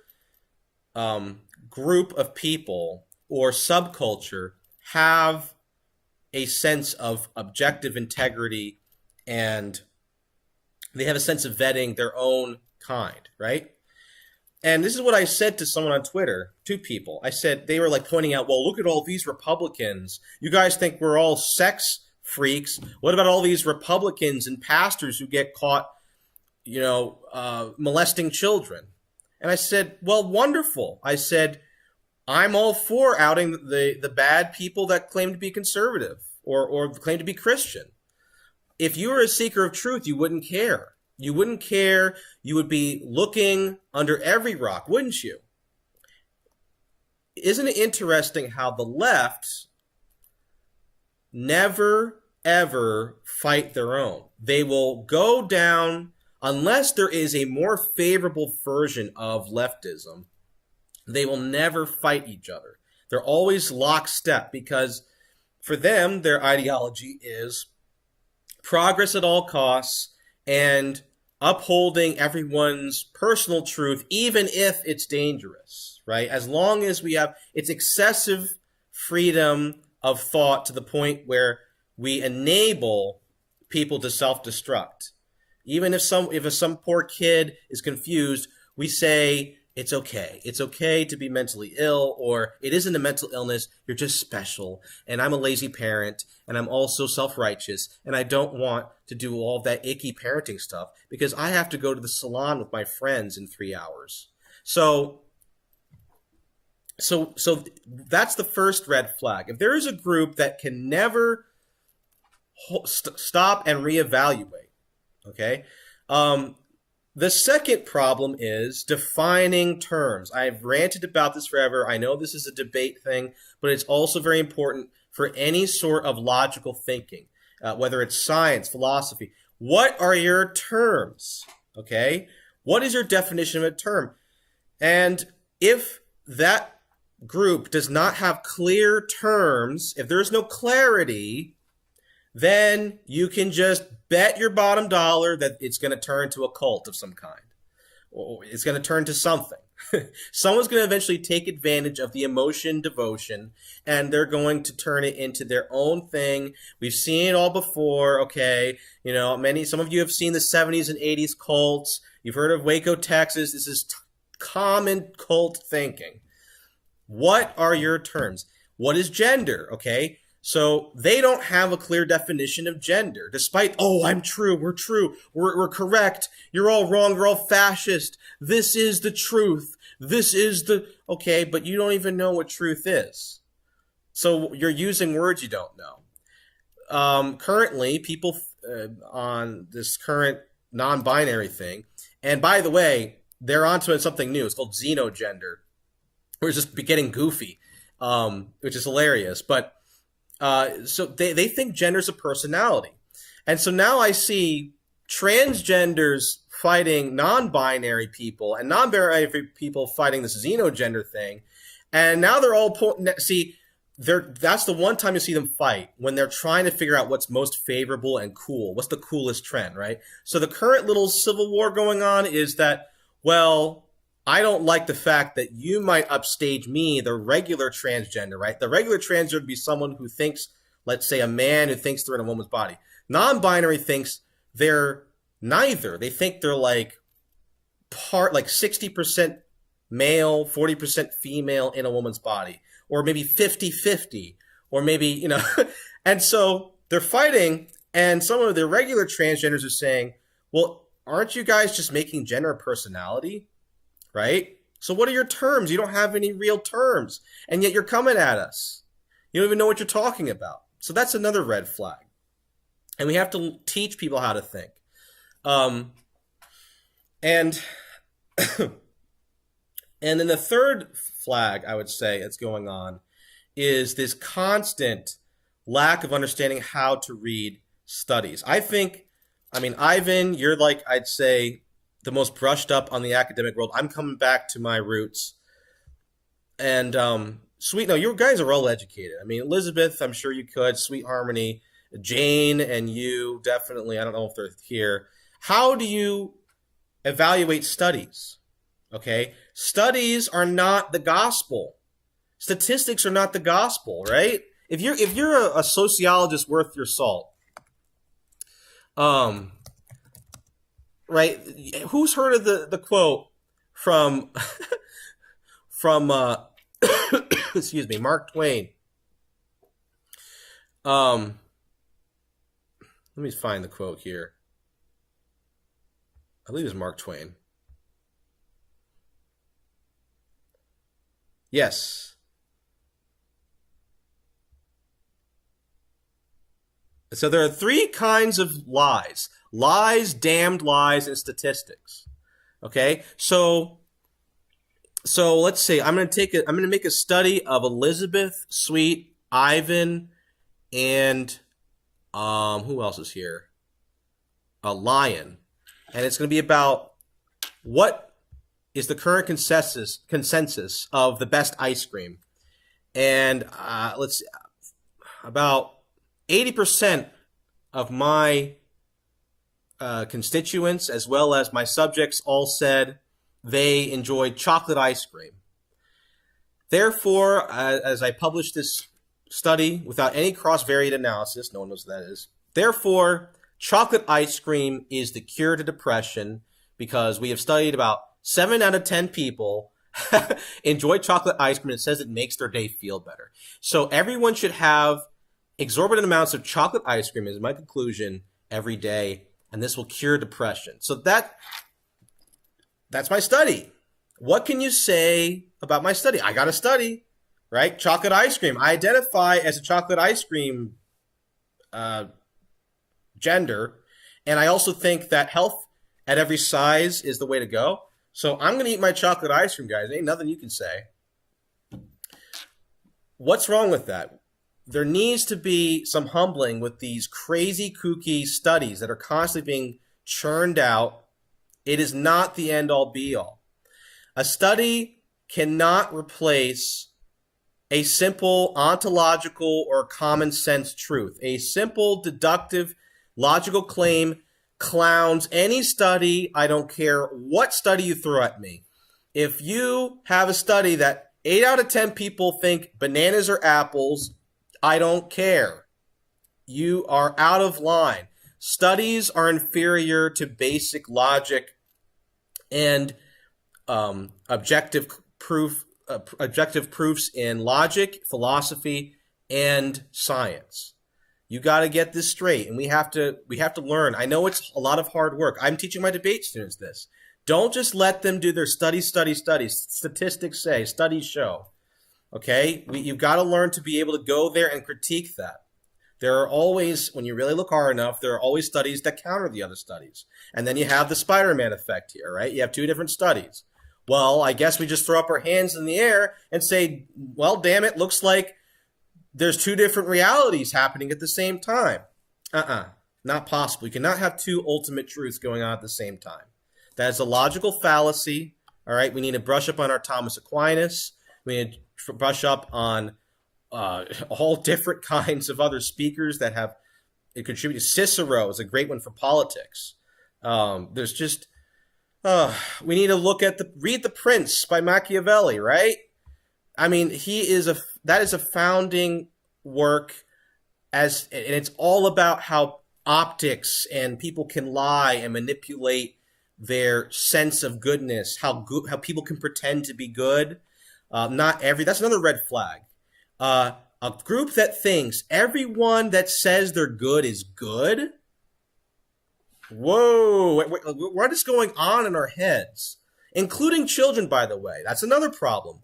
group of people or subculture have a sense of objective integrity, and they have a sense of vetting their own kind, right? And this is what I said to someone on Twitter, two people. I said, they were like pointing out, well, look at all these Republicans. You guys think we're all sex freaks. What about all these Republicans and pastors who get caught, molesting children? And I said, well, wonderful. I said, I'm all for outing the bad people that claim to be conservative or claim to be Christian. If you were a seeker of truth, you wouldn't care. You wouldn't care. You would be looking under every rock, wouldn't you? Isn't it interesting how the left never, ever fight their own? They will go down, unless there is a more favorable version of leftism, they will never fight each other. They're always lockstep because for them, their ideology is progress at all costs and upholding everyone's personal truth, even if it's dangerous, right? As long as it's excessive freedom of thought to the point where we enable people to self-destruct. Even if some poor kid is confused, we say, it's okay. It's okay to be mentally ill, or it isn't a mental illness. You're just special. And I'm a lazy parent, and I'm also self-righteous, and I don't want to do all that icky parenting stuff because I have to go to the salon with my friends in 3 hours. So that's the first red flag. If there is a group that can never stop and reevaluate, okay? The second problem is defining terms. I've ranted about this forever. I know this is a debate thing, but it's also very important for any sort of logical thinking, whether it's science, philosophy. What are your terms? Okay? What is your definition of a term? And if that group does not have clear terms, if there's no clarity, then you can just bet your bottom dollar that it's going to turn to a cult of some kind. Or it's going to turn to something. Someone's going to eventually take advantage of the emotion devotion, and they're going to turn it into their own thing. We've seen it all before, okay? Some of you have seen the 70s and 80s cults. You've heard of Waco, Texas. This is common cult thinking. What are your terms? What is gender, okay? So they don't have a clear definition of gender, despite, I'm true, we're correct, you're all wrong, you're all fascist, this is the truth, okay, but you don't even know what truth is. So you're using words you don't know. Currently, people on this current non-binary thing, and by the way, they're onto something new, it's called xenogender. We're just getting goofy, which is hilarious, but so they think gender's a personality. And so now I see transgenders fighting non-binary people and non-binary people fighting this xenogender thing. And now they're all that's the one time you see them fight, when they're trying to figure out what's most favorable and cool. What's the coolest trend, right? So the current little civil war going on is that, well, I don't like the fact that you might upstage me, the regular transgender, right? The regular transgender would be someone who thinks, let's say a man who thinks they're in a woman's body. Non-binary thinks they're neither. They think they're like 60% male, 40% female in a woman's body, or maybe 50-50, or maybe, and so they're fighting, and some of the regular transgenders are saying, well, aren't you guys just making gender a personality, right? So what are your terms? You don't have any real terms, and yet you're coming at us. You don't even know what you're talking about. So that's another red flag. And we have to teach people how to think. And and then the third flag, I would say, that's going on is this constant lack of understanding how to read studies. Ivan, you're like, I'd say, the most brushed up on the academic world. I'm coming back to my roots. And Sweet, no, you guys are all educated. I mean, Elizabeth, I'm sure you could. Sweet Harmony, Jane, and you definitely. I don't know if they're here. How do you evaluate studies? Okay, studies are not the gospel. Statistics are not the gospel, right? If you're a sociologist worth your salt, right? Who's heard of the quote from excuse me, Mark Twain? Let me find the quote here. I believe it's Mark Twain. Yes. So there are three kinds of lies. Lies, damned lies, and statistics. Okay? So let's say I'm going to make a study of Elizabeth, Sweet, Ivan, and who else is here? A Lion. And it's going to be about what is the current consensus of the best ice cream. And let's see, about 80% of my constituents, as well as my subjects, all said they enjoyed chocolate ice cream. Therefore, as I published this study without any cross-variant analysis, no one knows what that is. Therefore, chocolate ice cream is the cure to depression, because we have studied about 7 out of 10 people enjoy chocolate ice cream, and it says it makes their day feel better. So everyone should have exorbitant amounts of chocolate ice cream, is my conclusion, every day, and this will cure depression. So that's my study. What can you say about my study? I got a study, right? Chocolate ice cream. I identify as a chocolate ice cream gender, and I also think that health at every size is the way to go. So I'm going to eat my chocolate ice cream, guys. Ain't nothing you can say. What's wrong with that? There needs to be some humbling with these crazy, kooky studies that are constantly being churned out. It is not the end-all, be-all. A study cannot replace a simple ontological or common sense truth. A simple, deductive, logical claim clowns any study. I don't care what study you throw at me. If you have a study that 8 out of 10 people think bananas are apples, I don't care. You are out of line. Studies are inferior to basic logic and objective proofs in logic, philosophy, and science. You got to get this straight, and we have to learn. I know it's a lot of hard work. I'm teaching my debate students this. Don't just let them do their studies. Statistics say, studies show. Okay? You've got to learn to be able to go there and critique that. There are always, when you really look hard enough, there are always studies that counter the other studies. And then you have the Spider-Man effect here, right? You have 2 different studies. Well, I guess we just throw up our hands in the air and say, well, damn it, looks like there's 2 different realities happening at the same time. Not possible. You cannot have 2 ultimate truths going on at the same time. That is a logical fallacy. All right, we need to brush up on our Thomas Aquinas. We need to brush up on all different kinds of other speakers that have contributed. Cicero is a great one for politics. There's just we need to read The Prince by Machiavelli, right? I mean, that is a founding work, and it's all about how optics, and people can lie and manipulate their sense of goodness, how people can pretend to be good. Not every That's another red flag. A group that thinks everyone that says they're good is good. Whoa, what is going on in our heads? Including children, by the way. That's another problem.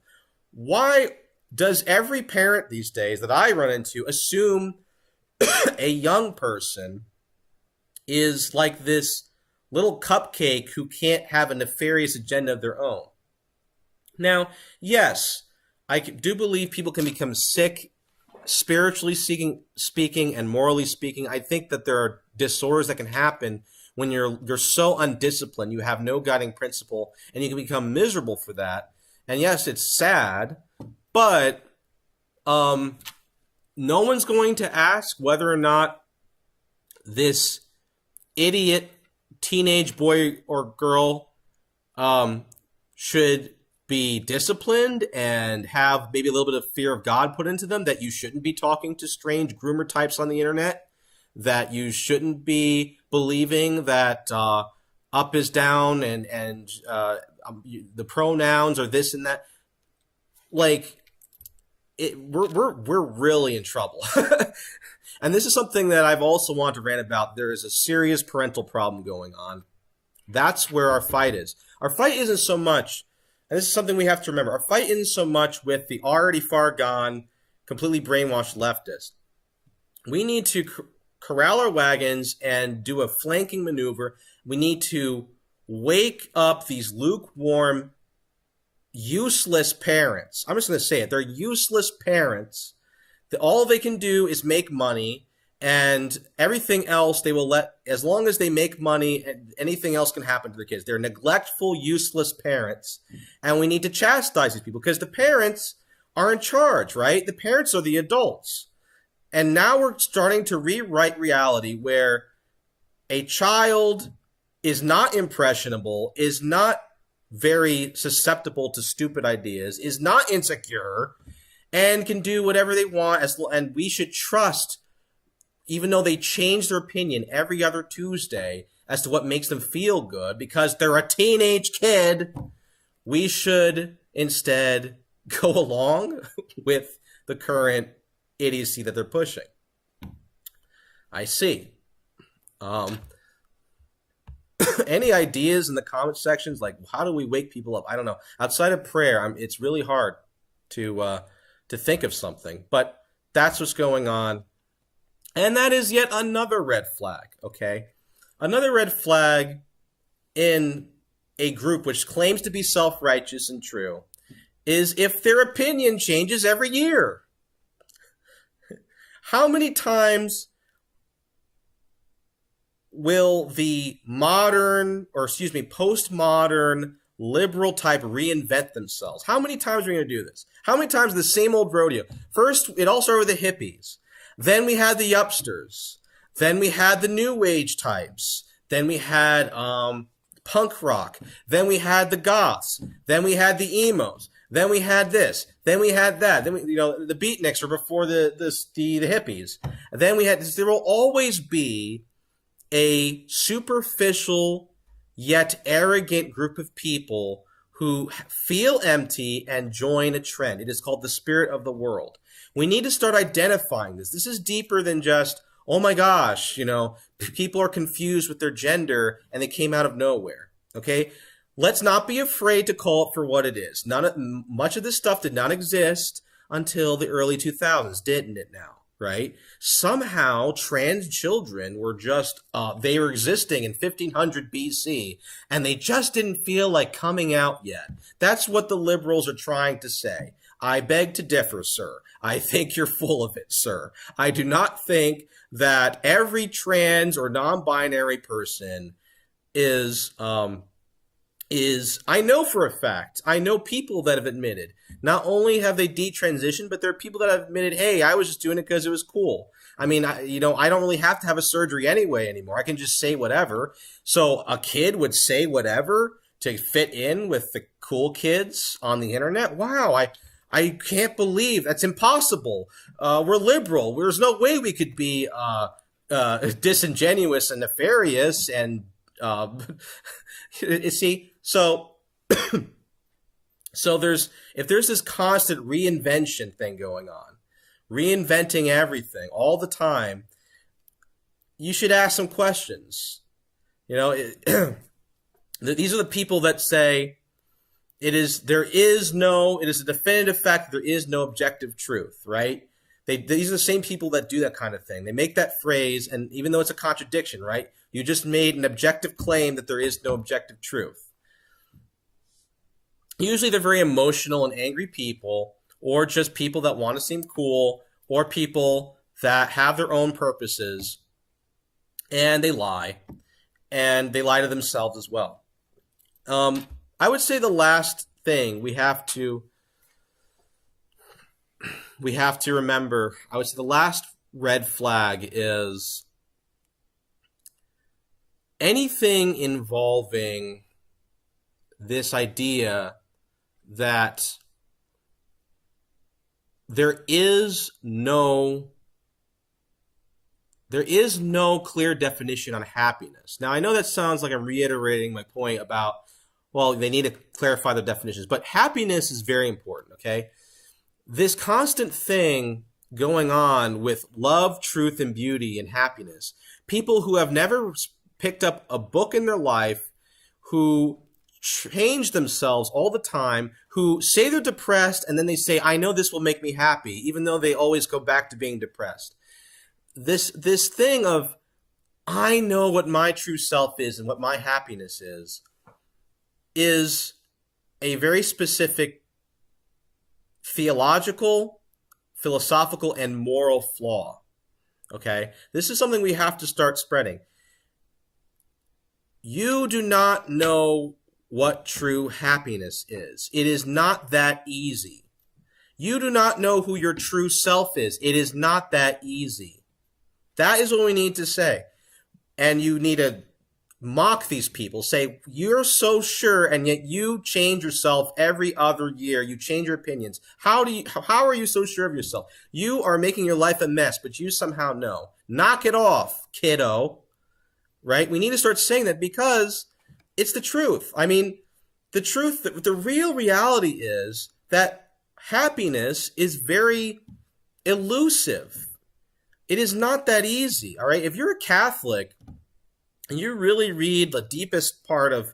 Why does every parent these days that I run into assume a young person is like this little cupcake who can't have a nefarious agenda of their own? Now, yes, I do believe people can become sick, spiritually speaking and morally speaking. I think that there are disorders that can happen when you're so undisciplined, you have no guiding principle, and you can become miserable for that. And yes, it's sad, but no one's going to ask whether or not this idiot teenage boy or girl should be disciplined and have maybe a little bit of fear of God put into them, that you shouldn't be talking to strange groomer types on the internet, that you shouldn't be believing that up is down and the pronouns are this and that. Like, we're really in trouble. And this is something that I've also wanted to rant about. There is a serious parental problem going on. That's where our fight is. Our fight isn't so much, and this is something we have to remember, our fight isn't so much with the already far gone, completely brainwashed leftists. We need to corral our wagons and do a flanking maneuver. We need to wake up these lukewarm, useless parents. I'm just going to say it. They're useless parents. All they can do is make money, and everything else they will let, as long as they make money, anything else can happen to their kids. They're neglectful, useless parents, and we need to chastise these people because the parents are in charge, right? The parents are the adults. And now we're starting to rewrite reality where a child is not impressionable, is not very susceptible to stupid ideas, is not insecure, and can do whatever they want. And we should trust, even though they change their opinion every other Tuesday as to what makes them feel good, because they're a teenage kid, we should instead go along with the current idiocy that they're pushing. I see. Any ideas in the comment sections? Like, how do we wake people up? I don't know. Outside of prayer, it's really hard to think of something. But that's what's going on. And that is yet another red flag, okay? Another red flag in a group which claims to be self-righteous and true is if their opinion changes every year. How many times will the postmodern liberal type reinvent themselves? How many times are we going to do this? How many times the same old rodeo? First, it all started with the hippies. Then we had the Yupsters. Then we had the New Age types. Then we had punk rock. Then we had the goths. Then we had the emos. Then we had this. Then we had that. Then the beatniks were before the hippies. And then we had this. There will always be a superficial yet arrogant group of people who feel empty and join a trend. It is called the spirit of the world. We need to start identifying this. This is deeper than just, oh my gosh, people are confused with their gender and they came out of nowhere. Okay? Let's not be afraid to call it for what it is. Much of this stuff did not exist until the early 2000s, didn't it now? Right? Somehow trans children were just, they were existing in 1500 BC and they just didn't feel like coming out yet. That's what the liberals are trying to say. I beg to differ, sir. I think you're full of it, sir. I do not think that every trans or non-binary person is, I know for a fact, I know people that have admitted, not only have they detransitioned, but there are people that have admitted, hey, I was just doing it because it was cool. I mean, I don't really have to have a surgery anyway anymore. I can just say whatever. So a kid would say whatever to fit in with the cool kids on the internet. Wow, I can't believe that's impossible. We're liberal. There's no way we could be disingenuous and nefarious and you see, so if there's this constant reinvention thing going on, reinventing everything all the time, you should ask some questions. You know, these are the people that say it is a definitive fact that there is no objective truth, right? These are the same people that do that kind of thing. They make that phrase, and even though it's a contradiction, right? You just made an objective claim that there is no objective truth. Usually they're very emotional and angry people, or just people that want to seem cool, or people that have their own purposes, and they lie. And they lie to themselves as well. I would say the last thing we have to remember, I would say the last red flag is anything involving this idea that there is no clear definition on happiness. Now, I know that sounds like I'm reiterating my point about, well, they need to clarify the definitions, but happiness is very important, okay? This constant thing going on with love, truth, and beauty and happiness, people who have never picked up a book in their life, who change themselves all the time, who say they're depressed, and then they say, I know this will make me happy, even though they always go back to being depressed. This thing of, I know what my true self is and what my happiness is a very specific theological, philosophical, and moral flaw. Okay? This is something we have to start spreading. You do not know what true happiness is. It is not that easy. You do not know who your true self is. It is not that easy. That is what we need to say. And you need to mock these people. Say, you're so sure, and yet you change yourself every other year. You change your opinions. How are you so sure of yourself? You are making your life a mess, but you somehow know. Knock it off, kiddo. Right? We need to start saying that because it's the truth. I mean, the truth, the real reality is that happiness is very elusive. It is not that easy, all right? If you're a Catholic and you really read the deepest part of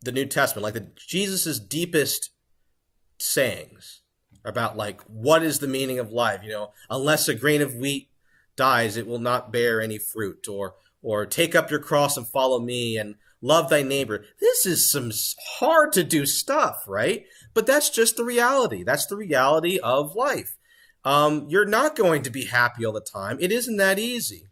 the New Testament, like Jesus's deepest sayings about like what is the meaning of life, you know, unless a grain of wheat dies, it will not bear any fruit, or take up your cross and follow me and love thy neighbor. This is some hard to do stuff, right? But that's just the reality. That's the reality of life. You're not going to be happy all the time. It isn't that easy.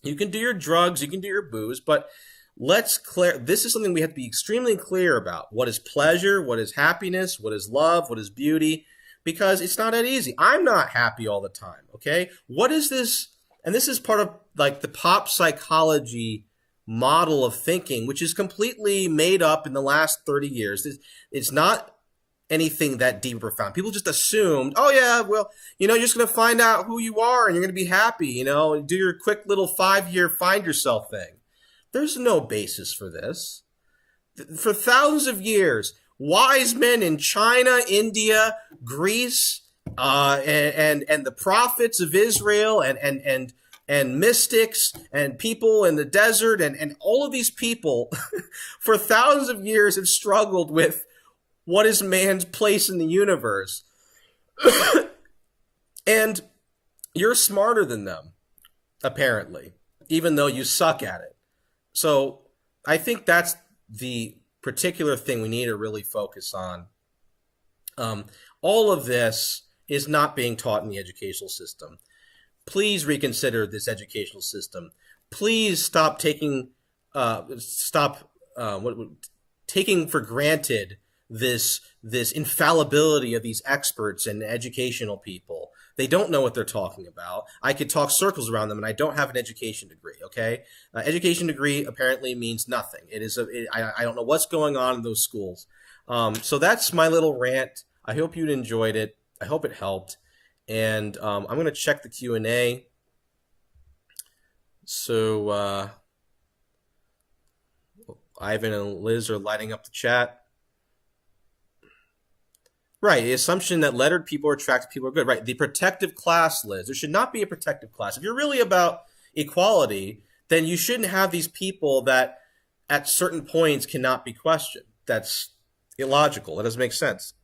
You can do your drugs, you can do your booze, but this is something we have to be extremely clear about. What is pleasure? What is happiness? What is love? What is beauty? Because it's not that easy. I'm not happy all the time, okay? What is this? And this is part of like the pop psychology model of thinking, which is completely made up in the last 30 years. It's not anything that deep or profound. People just assumed, oh yeah, well, you know, you're just going to find out who you are and you're going to be happy, you know, do your quick little 5-year find yourself thing. There's no basis for this. For thousands of years, wise men in China, India, Greece, and the prophets of Israel and mystics and people in the desert and all of these people for thousands of years have struggled with what is man's place in the universe. And you're smarter than them, apparently, even though you suck at it. So I think that's the particular thing we need to really focus on. All of this is not being taught in the educational system. Please reconsider this educational system. Please stop taking taking for granted this infallibility of these experts and educational people. They don't know what they're talking about. I could talk circles around them, and I don't have an education degree. Okay, education degree apparently means nothing. I don't know what's going on in those schools. So that's my little rant. I hope you enjoyed it. I hope it helped. And I'm going to check the Q&A. So Ivan and Liz are lighting up the chat. Right, the assumption that lettered people or attractive people are good. Right, the protective class, Liz. There should not be a protective class. If you're really about equality, then you shouldn't have these people that at certain points cannot be questioned. That's illogical. That doesn't make sense.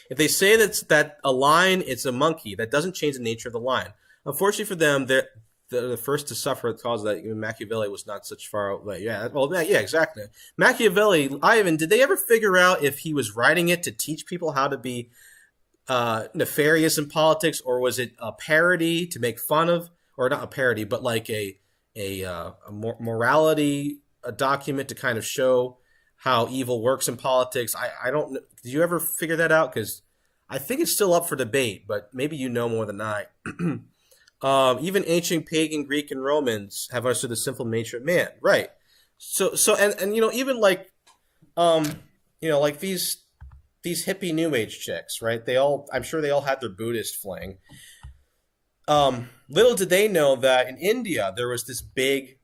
If they say that a line is a monkey, that doesn't change the nature of the line. Unfortunately for them, they're the first to suffer the cause of that. Machiavelli was not such far away. Yeah, well, yeah, exactly. Machiavelli, Ivan, did they ever figure out if he was writing it to teach people how to be nefarious in politics, or was it a parody to make fun of, or not a parody, but like a morality a document to kind of show how evil works in politics? I don't know. Did you ever figure that out? Because I think it's still up for debate, but maybe you know more than I. Even ancient pagan Greek and Romans have understood the simple nature of man, right? And even like like these hippie new age chicks, right? I'm sure they all had their Buddhist fling. Little did they know that in India there's this big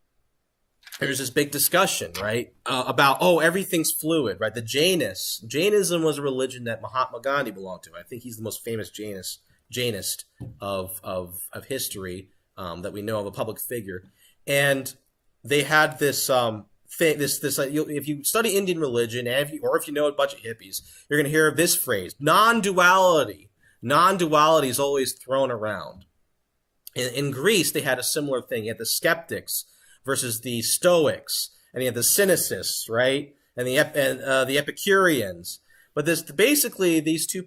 discussion, right, about everything's fluid, right? Jainism was a religion that Mahatma Gandhi belonged to. I think he's the most famous Jainist of history that we know of, a public figure, and they had this thing. If you study Indian religion, and if you know a bunch of hippies, you're going to hear this phrase: non-duality. Non-duality is always thrown around. In Greece, they had a similar thing. You had the skeptics versus the Stoics, and you had the Synicists, right, and the Epicureans. But basically these two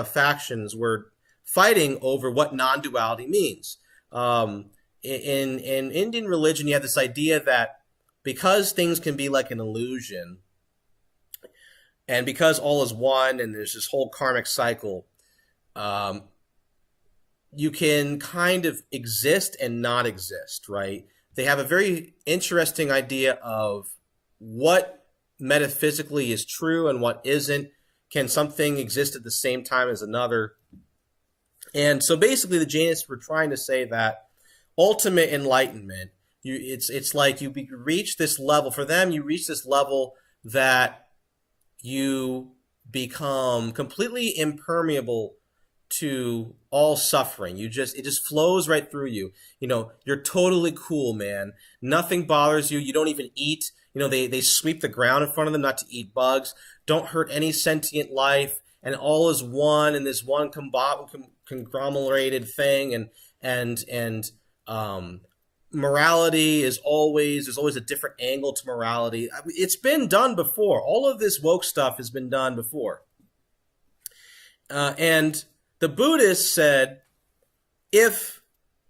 factions were fighting over what non-duality means. In Indian religion, you have this idea that because things can be like an illusion, and because all is one, and there's this whole karmic cycle, you can kind of exist and not exist, right? They have a very interesting idea of what metaphysically is true and what isn't. Can something exist at the same time as another? And so basically the Jainists were trying to say that ultimate enlightenment, it's like you reach this level. For them, you reach this level that you become completely impermeable to all suffering. It just flows right through you. You're totally cool, man. Nothing bothers you. You don't even eat. They sweep the ground in front of them not to eat bugs. Don't hurt any sentient life, and all is one in this one conglomerated thing. And morality there's always a different angle to morality. It's been done before. All of this woke stuff has been done before. And the Buddhists said, if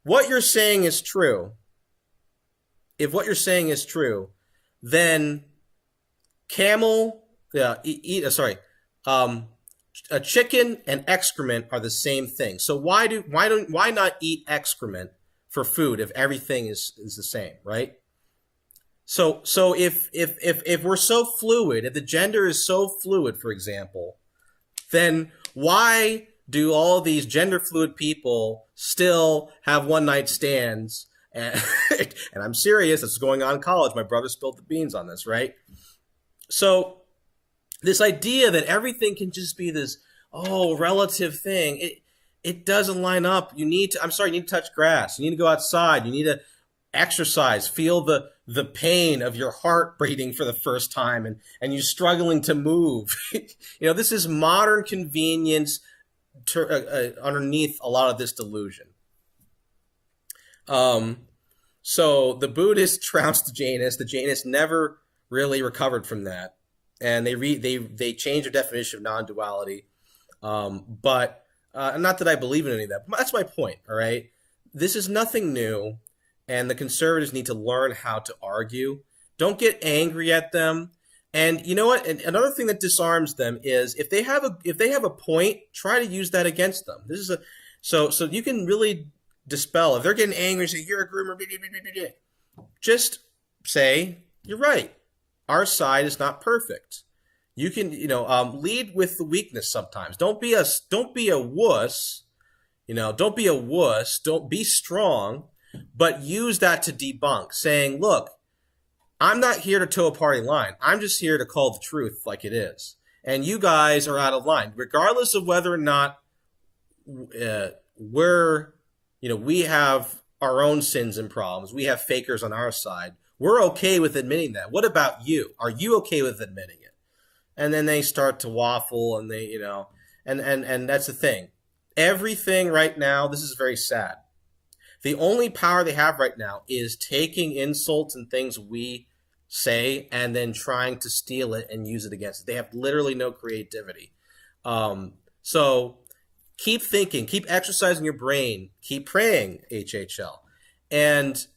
what you're saying is true, then a chicken and excrement are the same thing. So why not eat excrement for food if everything is the same, right? So if we're so fluid, if the gender is so fluid, for example, then why do all these gender fluid people still have one night stands? And, and I'm serious, this is going on in college. My brother spilled the beans on this, right? So this idea that everything can just be this, relative thing, it doesn't line up. You need to touch grass. You need to go outside. You need to exercise, feel the pain of your heart beating for the first time and you struggling to move. This is modern convenience underneath a lot of this delusion. So the Buddhists trounced the Jainists. The Jainists never really recovered from that, and they changed their definition of non-duality. But not that I believe in any of that. But that's my point. All right, this is nothing new, and the conservatives need to learn how to argue. Don't get angry at them. And you know what? And another thing that disarms them is if they have a point, try to use that against them. This is so you can really dispel if they're getting angry and say you're a groomer. Just say you're right. Our side is not perfect. You can lead with the weakness sometimes. Don't be a wuss. Don't be a wuss. Don't be strong. but use that to debunk, saying, look, I'm not here to toe a party line. I'm just here to call the truth like it is. And you guys are out of line, regardless of whether or not we're, we have our own sins and problems. We have fakers on our side. We're okay with admitting that. What about you? Are you okay with admitting it? And then they start to waffle, and and that's the thing. Everything right now, this is very sad. The only power they have right now is taking insults and things we say and then trying to steal it and use it against us. They have literally no creativity. So keep thinking, keep exercising your brain, keep praying, HHL. And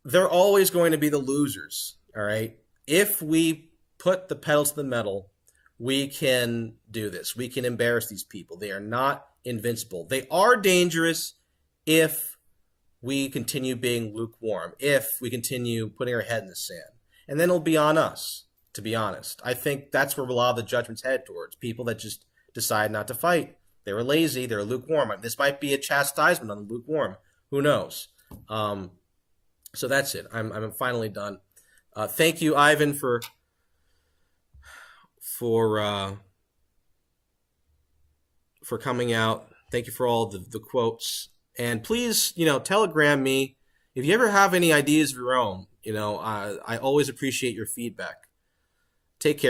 they're always going to be the losers, all right? If we put the pedal to the metal, we can do this. We can embarrass these people. They are not invincible. They are dangerous if we continue being lukewarm, if we continue putting our head in the sand. And then it'll be on us, to be honest. I think that's where a lot of the judgments head towards. People that just decide not to fight. They were lazy. They're lukewarm. This might be a chastisement on the lukewarm. Who knows? So that's it. I'm finally done. Thank you, Ivan, for coming out. Thank you for all the quotes. And please, telegram me if you ever have any ideas of your own. I always appreciate your feedback. Take care.